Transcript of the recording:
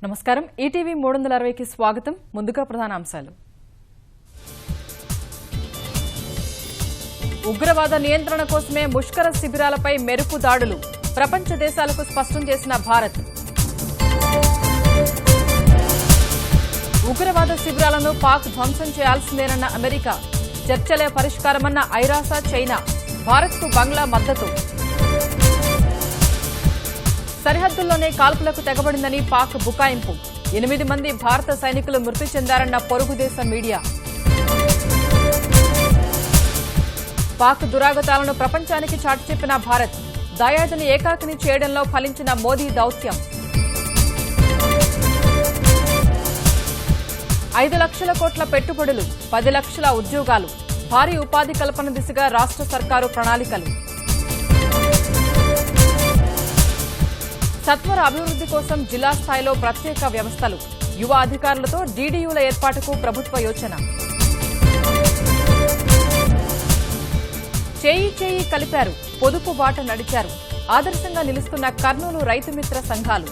నమస్కారం ఈటీవీ 360కి స్వాగతం ముందుగా ప్రధాన అంశాలు ఉగ్రవాద నియంత్రణ కోసమే ముష్కర శిబిరాలపై మెరుపు దాడులు ప్రపంచ దేశాలకు స్పష్టం చేసిన భారత్ ఉగ్రవాద శిబిరాలను పాక్ ధ్వంసం చేయాల్సిందేనన్న అమెరికా చర్చలే పరిష్కారమన్న ఐరాస చైనా భారత్కు బంగ్లా మద్దతు సరిహద్దుల్లోనే కాల్పులకు తెగబడిందని పాక్ బుకాయింపు 8 మంది భారత సైనికులు మృతి చెందారన్న పొరుగు దేశ మీడియా పాక్ దురాగతాలను ప్రపంచానికి చాటి చెప్పిన భారత్ దాయాదిని ఏకాకిని చేయడంలో ఫలించిన మోదీ దౌత్యం 5 లక్షల కోట్ల పెట్టుబడులు 10 లక్షల ఉద్యోగాలు భారీ ఉపాధి కల్పన దిశగా రాష్ట్ర సర్కారు ప్రణాళికలు సత్వర అభివృద్ధి కోసం జిల్లా స్థాయిలో ప్రత్యేక వ్యవస్థలు యువ అధికారులతో డీడీయూల ఏర్పాటుకు ప్రభుత్వ యోచన చేయి కలిపారు పొదుపు బాట నడిచారు ఆదర్శంగా నిలుస్తున్న కర్నూలు రైతు మిత్ర సంఘాలు